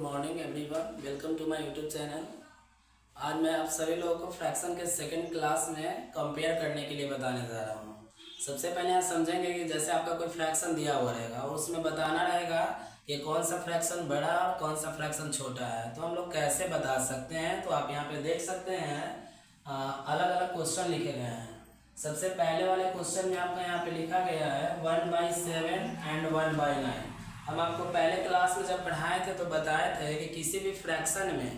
Morning everyone, welcome to my YouTube channel. आज मैं आप सभी लोगों को फ्रैक्शन के सेकंड क्लास में कंपेयर करने के लिए बताने जा रहा हूँ। सबसे पहले आप समझेंगे कि जैसे आपका कोई फ्रैक्शन दिया हुआ रहेगा और उसमें बताना रहेगा कि कौन सा फ्रैक्शन बड़ा और कौन सा फ्रैक्शन छोटा है, तो हम लोग कैसे बता सकते हैं। तो आप यहाँ पे देख सकते हैं अलग अलग क्वेश्चन लिखे गए हैं। सबसे पहले वाले क्वेश्चन में आपका यहाँ पे लिखा गया है 1/7 एंड 1/9। हम आपको पहले क्लास में जब पढ़ाए थे तो बताए थे कि किसी भी फ्रैक्शन में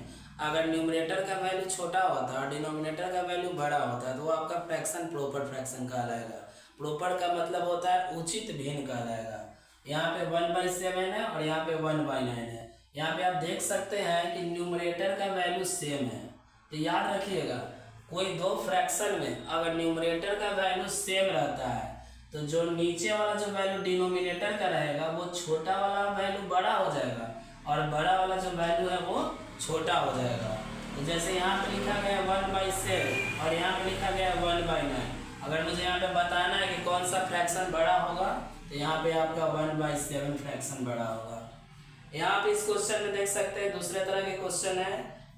अगर न्यूमरेटर का वैल्यू छोटा होता है और डिनोमिनेटर का वैल्यू बड़ा होता है तो वो आपका फ्रैक्शन प्रॉपर फ्रैक्शन कहलाएगा। प्रॉपर का मतलब होता है उचित भिन्न कहलाएगा। यहाँ पे 1/7 है और यहाँ पे 1/9 है। यहाँ पे आप देख सकते हैं कि न्यूमरेटर का वैल्यू सेम है। तो याद रखिएगा, कोई दो फ्रैक्शन में अगर न्यूमरेटर का वैल्यू सेम रहता है तो जो नीचे वाला जो वैल्यू डिनोमिनेटर का रहेगा वो छोटा वाला वैल्यू बड़ा हो जाएगा और बड़ा वाला जो वैल्यू है वो छोटा हो जाएगा। तो जैसे यहाँ पे लिखा गया 1/7 और यहाँ पे लिखा गया 1/9। अगर मुझे यहाँ पे बताना है कि कौन सा फ्रैक्शन बड़ा होगा तो यहाँ पे आपका 1/7 फ्रैक्शन बड़ा होगा। यहाँ पे इस क्वेश्चन में देख सकते हैं दूसरे तरह के क्वेश्चन है।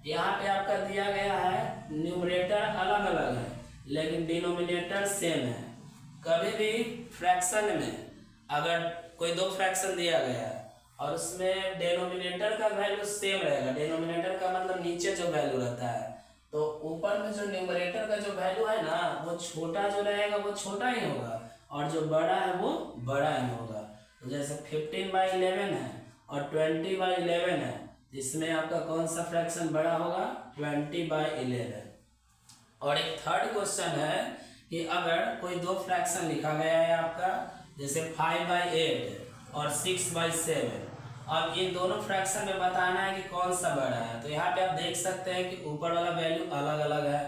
यहाँ पे आपका दिया गया है न्यूमरेटर अलग अलग है लेकिन डिनोमिनेटर सेम है। कभी भी फ्रैक्शन में अगर कोई दो फ्रैक्शन दिया गया है और उसमें डिनोमिनेटर का वैल्यू सेम रहेगा, डिनोमिनेटर का मतलब नीचे जो वैल्यू रहता है, तो ऊपर में जो न्यूमरेटर का जो वैल्यू है ना वो छोटा जो रहेगा वो छोटा ही होगा और जो बड़ा है वो बड़ा ही होगा। तो जैसे 15/11 है और 20/11 है, इसमें आपका कौन सा फ्रैक्शन बड़ा होगा? 20/11। और एक थर्ड क्वेश्चन है कि अगर कोई दो फ्रैक्शन लिखा गया है आपका, जैसे 5/8 और 6/7, अब इन दोनों फ्रैक्शन में बताना है कि कौन सा बड़ा है। तो यहाँ पे आप देख सकते हैं कि ऊपर वाला वैल्यू अलग अलग है,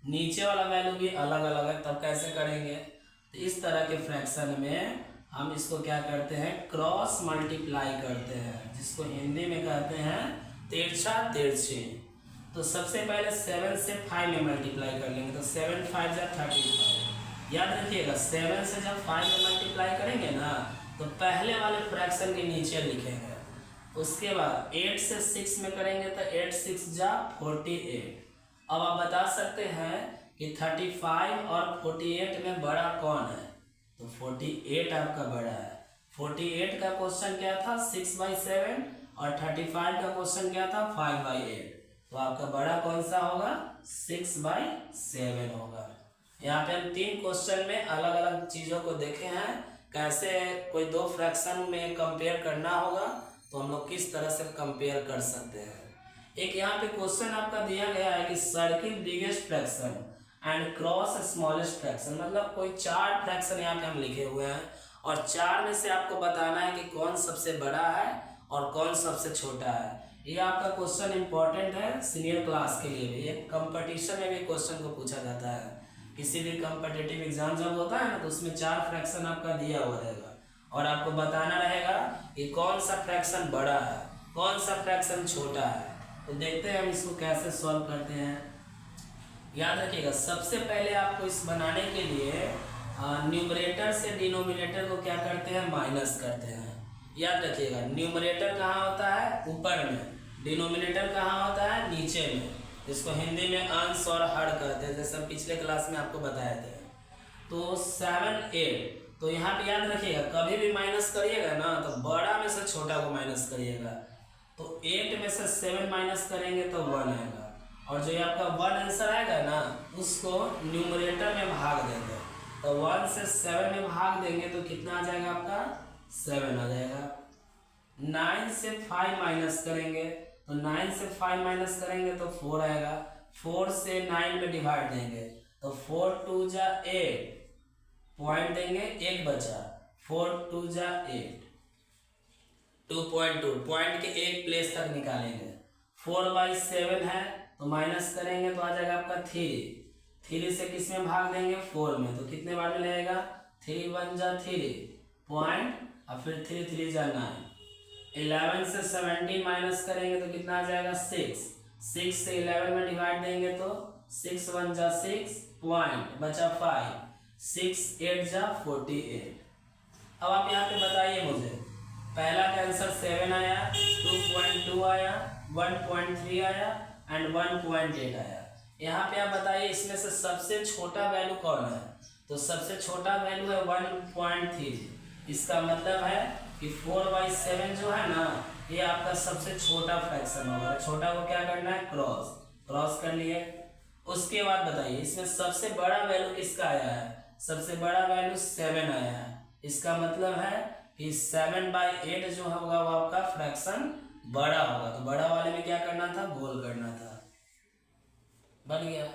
नीचे वाला वैल्यू भी अलग अलग है। तब कैसे करेंगे? तो इस तरह के फ्रैक्शन में हम इसको क्या करते हैं? क्रॉस मल्टीप्लाई करते हैं, जिसको हिंदी में कहते हैं तिरछा तिरछी। तो सबसे पहले 7 से 5 में मल्टीप्लाई कर लेंगे तो 7 5 जा 35। याद रखिएगा 7 से जब 5 में मल्टीप्लाई करेंगे ना तो पहले वाले फ्रैक्शन के नीचे लिखेंगे। उसके बाद 8 से 6 में करेंगे तो 8 6 जा 48। अब आप बता सकते हैं कि 35 और 48 में बड़ा कौन है? तो 48 आपका बड़ा है। 48 का क्वेश्चन क्या था? 6/7 और 35 का क्वेश्चन क्या था? 5/8। तो आपका बड़ा कौन सा होगा? 6/7 होगा। यहाँ पे हम 3 क्वेश्चन में अलग अलग चीज़ों को देखे हैं, कैसे कोई दो फ्रैक्शन में कंपेयर करना होगा तो हम लोग किस तरह से कंपेयर कर सकते हैं। एक यहाँ पे क्वेश्चन आपका दिया गया है कि circle biggest fraction and cross smallest fraction, मतलब कोई 4 फ्रैक्शन यहाँ पे हम लिखे हुए हैं और 4 में से आपको बताना है कि कौन सबसे बड़ा है और कौन सबसे छोटा है। ये आपका क्वेश्चन इंपॉर्टेंट है सीनियर क्लास के लिए भी। एक कंपटीशन में भी क्वेश्चन को पूछा जाता है। किसी भी कॉम्पिटिटिव एग्जाम जब होता है ना तो उसमें 4 फ्रैक्शन आपका दिया हुआ रहेगा और आपको बताना रहेगा कि कौन सा फ्रैक्शन बड़ा है, कौन सा फ्रैक्शन छोटा है। तो देखते हैं हम इसको कैसे सॉल्व करते हैं। याद रखिएगा सबसे पहले आपको इस बनाने के लिए न्यूमरेटर से डिनोमिनेटर को क्या करते हैं? माइनस करते हैं। याद रखिएगा न्यूमरेटर कहाँ होता है? ऊपर में। डिनोमिनेटर कहाँ होता है? नीचे में। इसको हिंदी में अंश और हर कहते हैं, जैसे हम पिछले क्लास में आपको बताए थे। तो 7 8, तो यहाँ पे याद रखिएगा कभी भी माइनस करिएगा ना तो बड़ा में से छोटा को माइनस करिएगा। तो 8 में से 7 माइनस करेंगे तो 1 आएगा और जो आपका 1 आंसर आएगा ना उसको न्यूमरेटर में भाग देंगे। तो 1 से 7 में भाग देंगे तो कितना आ जाएगा आपका? 7 आ जाएगा। 9 से 5 माइनस करेंगे तो 9 से 5 माइनस करेंगे तो 4 आएगा। 4 से 9 में डिवाइड देंगे तो 4 2 जा 8, पॉइंट देंगे 1 बचा। 4 2 जा 8, 2.2 पॉइंट के एक प्लेस तक निकालेंगे। 4/7 है तो माइनस करेंगे तो आ जाएगा आपका 3। 3 से किस में भाग देंगे? 4 में। तो कितने बार में लगेगा? 3 1 जा 3 पॉइंट और फिर 3 3 जा 9। 11 से 17 माइनस करेंगे तो कितना आ जाएगा? 6। 6 से 11 में डिवाइड देंगे तो 6 1 जा 6 पॉइंट बचा 5। 6 8 जा 48। अब आप यहाँ पे बताइए मुझे पहला का आंसर 7 आया, 2.2 आया, 1.3 आया एंड 1.8 आया। यहाँ पे आप बताइए इसमें से सबसे छोटा वैल्यू कौन है? तो सबसे छोटा वैल्यू है 1.3। इसका मतलब है कि 4/7 जो है ना, ये आपका सबसे छोटा फ्रैक्शन होगा। छोटा को क्या करना है? क्रॉस कर लिए। उसके बाद बताइए इसमें सबसे बड़ा वैल्यू किसका आया है? सबसे बड़ा वैल्यू 7 आया है। इसका मतलब है कि 7/8 जो होगा वो आपका फ्रैक्शन बड़ा होगा। तो बड़ा वाले में क्या करना था? गोल करना था। बन गया।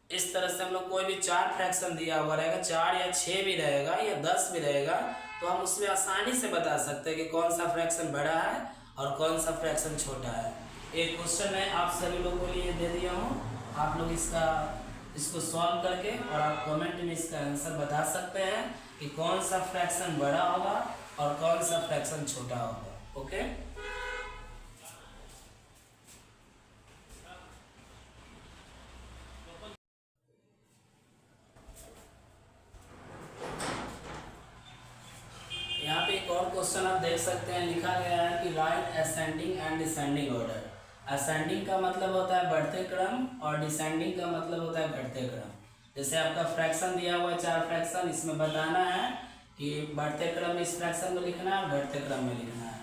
इस तरह से हम लोग कोई भी 4 फ्रैक्शन दिया हुआ रहेगा, 4 या 6 भी रहेगा या 10 भी रहेगा, तो हम उसमें आसानी से बता सकते हैं कि कौन सा फ्रैक्शन बड़ा है और कौन सा फ्रैक्शन छोटा है। एक क्वेश्चन मैं आप सभी लोगों के लिए दे दिया हूँ, आप लोग इसको सॉल्व करके और आप कमेंट में इसका आंसर बता सकते हैं कि कौन सा फ्रैक्शन बड़ा होगा और कौन सा फ्रैक्शन छोटा होगा। ओके, यहाँ पे एक और क्वेश्चन आप देख सकते हैं, लिखा गया है कि right ascending and descending order. Ascending का मतलब होता है बढ़ते क्रम और डिसेंडिंग का मतलब होता है घटते क्रम। जैसे आपका फ्रैक्शन दिया हुआ है 4 फ्रैक्शन, इसमें बताना है कि बढ़ते क्रम में इस फ्रैक्शन को लिखना है और घटते क्रम में लिखना है।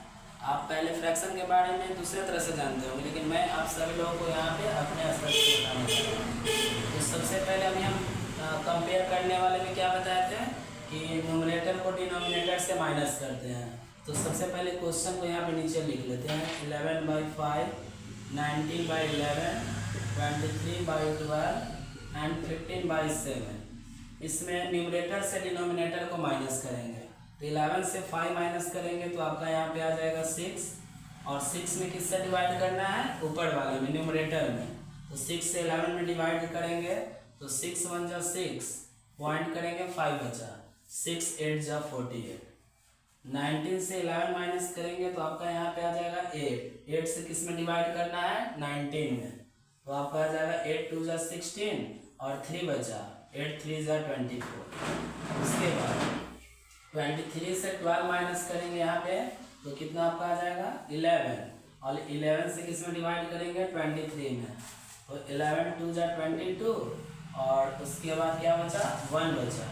आप पहले फ्रैक्शन के बारे में दूसरे तरह से जानते होंगे, लेकिन मैं आप सभी लोगों को यहाँ पे अपने स्तर से बताना चाहता हूँ। तो सबसे पहले अभी हम कंपेयर करने वाले में क्या बताए थे कि न्यूमरेटर को डिनोमिनेटर से माइनस करते हैं। तो सबसे पहले क्वेश्चन को यहाँ पे नीचे लिख लेते हैं। 11/5, 19/11, 23/12 एंड 15/7। इसमें न्यूमरेटर से डिनोमिनेटर को माइनस करेंगे। तो 11 से 5 माइनस करेंगे तो आपका यहाँ पे आ जाएगा 6, और 6 में किससे डिवाइड करना है? ऊपर वाले में, न्यूमरेटर में। तो 6 से 11 में डिवाइड करेंगे तो 6 1 जा 6, पॉइंट करेंगे 5 बचा, 6 8 जा 48। 19 से 11 माइनस करेंगे तो आपका यहाँ पे आ जाएगा 8। 8 से किस में डिवाइड करना है? 19 में। तो आपका आ जाएगा 8 2 जा 16 और 3 बचा, 8 3 जा 24। उसके बाद 23 से 12 माइनस करेंगे यहाँ पे तो कितना आपका आ जाएगा? 11, और 11 से किस में डिवाइड करेंगे? 23 में। तो 11 2 जा 22 और उसके बाद क्या बचा? 1 बचा।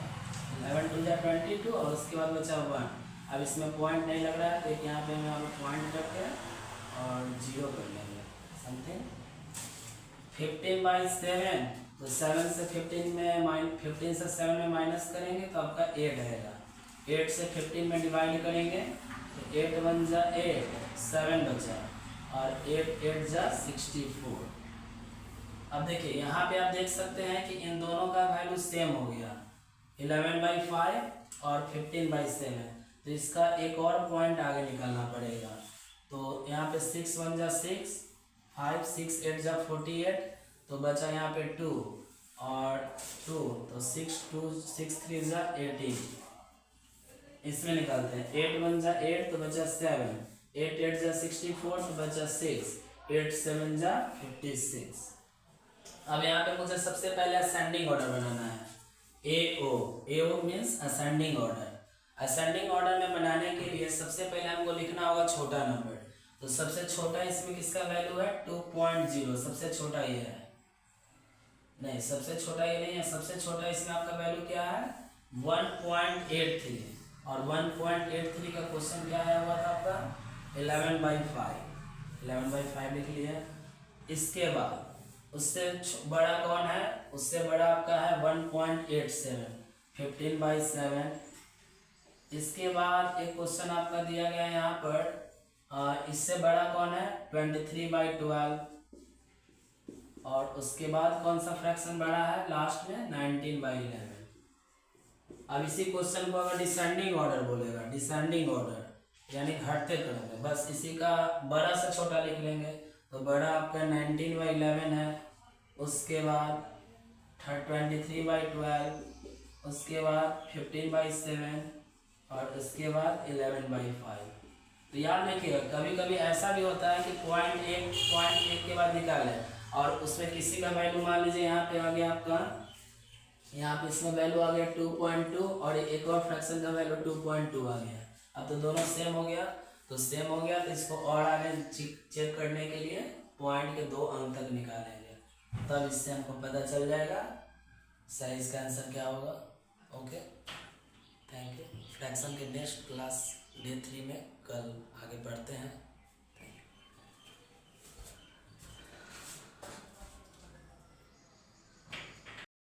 11 2 जा 22 और उसके बाद बचा 1। अब इसमें पॉइंट नहीं लग रहा है तो एक यहाँ पे मैं पॉइंट करके और 0 कर लेंगे समथिंग। 15/7, तो 7 से 15 से 7 में माइनस करेंगे तो आपका 8 रहेगा। 8 से 15 में डिवाइड करेंगे तो 8 1 जा 8, 7 बचा, और 8 8 जा 64। अब देखिए यहाँ पे आप देख सकते हैं कि इन दोनों का वैल्यू सेम हो गया, 11/5 और 15/7। तो इसका एक और पॉइंट आगे निकालना पड़ेगा। तो यहाँ पे 6 1 जा 6, 5 6 8 जा 48, तो बचा यहाँ पे 2 और 2, तो 6 2 6 3 जा 18। इसमें निकालते हैं 8 1 जा 8 तो बचा 7, 8 8 जा 64 तो बचा 6, 8 7 जा 56। अब यहाँ पे मुझे सबसे पहले असेंडिंग ऑर्डर बनाना है। AO means ascending order. Ascending order में बनाने के लिए सबसे पहले हमको लिखना होगा छोटा नंबर। तो सबसे छोटा इसमें किसका वैल्यू है? 2.0। सबसे छोटा ये है, नहीं सबसे छोटा ये नहीं है, सबसे छोटा इसमें आपका वैल्यू क्या है? 1.83। और 1.83 का क्वेश्चन क्या आया हुआ था आपका? 11/5। 11/5 लिख लिया। इसके बाद उससे बड़ा कौन है? उससे बड़ा आपका है 1.87, 15/7। इसके बाद एक क्वेश्चन आपका दिया गया है यहाँ पर, इससे बड़ा कौन है? 23/12। और उसके बाद कौन सा फ्रैक्शन बड़ा है लास्ट में? 19/11। अब इसी क्वेश्चन को अगर डिसेंडिंग ऑर्डर बोलेगा, डिसेंडिंग ऑर्डर यानी घटते क्रम में, बस इसी का बड़ा से छोटा लिख लेंगे। तो बड़ा आपका 19/11 है, उसके बाद 23/12, उसके बाद 15/7 और उसके बाद 11/5। तो याद रखिएगा कभी कभी ऐसा भी होता है कि पॉइंट एक के बाद निकालें और उसमें किसी का वैल्यू मान लीजिए यहाँ पे आ गया आपका, यहाँ पे इसमें वैल्यू आ गया 2.2 और एक और फ्रैक्शन का वैल्यू 2.2 आ गया। अब तो दोनों सेम हो गया, तो सेम हो गया तो इसको और आगे चेक करने के लिए पॉइंट के 2 अंक तक निकालेंगे, तब इससे हमको पता चल जाएगा सही इसका आंसर क्या होगा। Okay, thank you. फ्रैक्शन के नेक्स्ट क्लास डे 3 में कल आगे बढ़ते हैं।